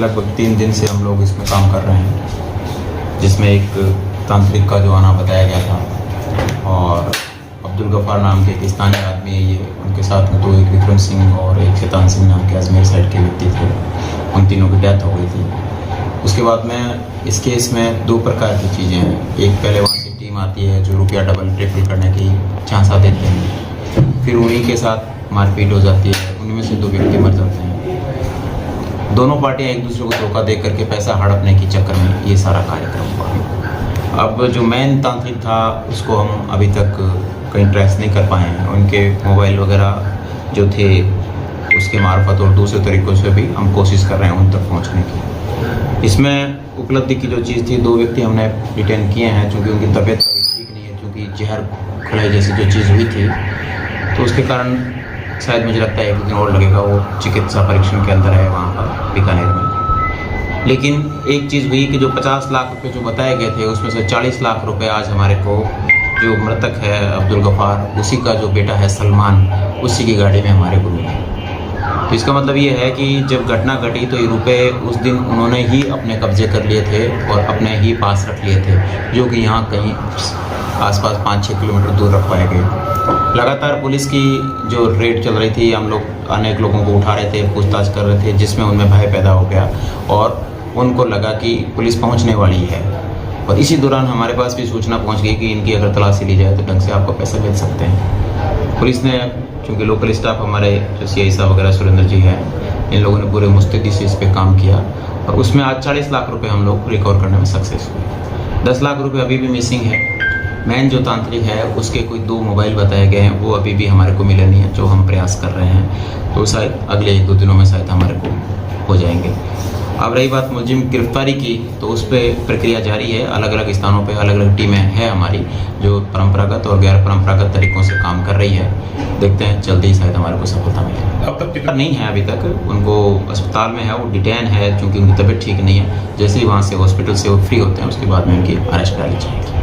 लगभग 3 दिन से हम लोग इसमें काम कर रहे हैं, जिसमें एक तांत्रिक का जो आना बताया गया था और अब्दुल गफ़ार नाम के एक स्थानीय आदमी है ये, उनके साथ में दो, एक विक्रम सिंह और एक शैतान सिंह नाम के अजमेर साइड के व्यक्ति थे। उन तीनों की डेथ हो गई थी। उसके बाद में इस केस में 2 प्रकार की चीज़ें हैं। एक, पहले वहाँ से टीम आती है जो रुपया डबल ट्रिपल करने की चांसा देते हैं, फिर उन्हीं के साथ मारपीट हो जाती है, उनमें से 2 व्यक्ति मर जाते हैं। दोनों पार्टियां एक दूसरे को धोखा दे करके पैसा हड़पने के चक्कर में ये सारा कार्यक्रम हुआ। अब जो मेन तांत्रिक था उसको हम अभी तक कहीं ट्रेस नहीं कर पाए हैं। उनके मोबाइल वगैरह जो थे उसके मार्फत और दूसरे तरीक़ों से भी हम कोशिश कर रहे हैं उन तक पहुंचने की। इसमें उपलब्धि की जो चीज़ थी, 2 व्यक्ति हमने डिटेन किए हैं चूँकि उनकी तबीयत अभी ठीक नहीं है, क्योंकि जहर खड़े जैसी जो चीज़ हुई थी तो उसके कारण शायद मुझे लगता है 1 दिन और लगेगा। वो चिकित्सा परीक्षण के अंदर है वहाँ पर बीकानेर में। लेकिन एक चीज़ हुई कि जो 50 लाख रुपए जो बताए गए थे उसमें से 40 लाख रुपए आज हमारे को जो मृतक है अब्दुल गफ़ार, उसी का जो बेटा है सलमान, उसी की गाड़ी में हमारे को मिले। तो इसका मतलब ये है कि जब घटना घटी तो ये रुपए उस दिन उन्होंने ही अपने कब्जे कर लिए थे और अपने ही पास रख लिए थे, जो कि यहाँ कहीं आसपास 5-6 किलोमीटर दूर रख पाए गए। लगातार पुलिस की जो रेड चल रही थी, हम लोग अनेक लोगों को उठा रहे थे, पूछताछ कर रहे थे, जिसमें उनमें भय पैदा हो गया और उनको लगा कि पुलिस पहुंचने वाली है। और इसी दौरान हमारे पास भी सूचना पहुंच गई कि इनकी अगर तलाशी ली जाए तो ढंग से आपको पैसे मिल सकते हैं। पुलिस ने, चूँकि लोकल स्टाफ हमारे जो CI साहब वगैरह सुरेंद्र जी हैं, इन लोगों ने पूरे मुस्तैदी से इस पर काम किया और उसमें आज 40 लाख रुपये हम लोग रिकवर करने में सक्सेस हुए। 10 लाख रुपये अभी भी मिसिंग है। मेन जो तांत्रिक है उसके कोई 2 मोबाइल बताए गए हैं, वो अभी भी हमारे को मिले नहीं है, जो हम प्रयास कर रहे हैं। तो शायद अगले 1-2 दिनों में शायद हमारे को हो जाएंगे। अब रही बात मुलजिम गिरफ्तारी की, तो उस पर प्रक्रिया जारी है। अलग अलग स्थानों पे अलग अलग टीमें हैं हमारी जो परंपरागत और गैर परंपरागत तरीक़ों से काम कर रही है। देखते हैं जल्दी ही शायद हमारे को सफलता मिले। अब तक नहीं है, अभी तक उनको अस्पताल में है, वो डिटेन है, क्योंकि उनकी तबीयत ठीक नहीं है। जैसे ही वहाँ से हॉस्पिटल से वो फ्री होते हैं उसके बाद में उनकी अरेस्ट डाली जाएगी।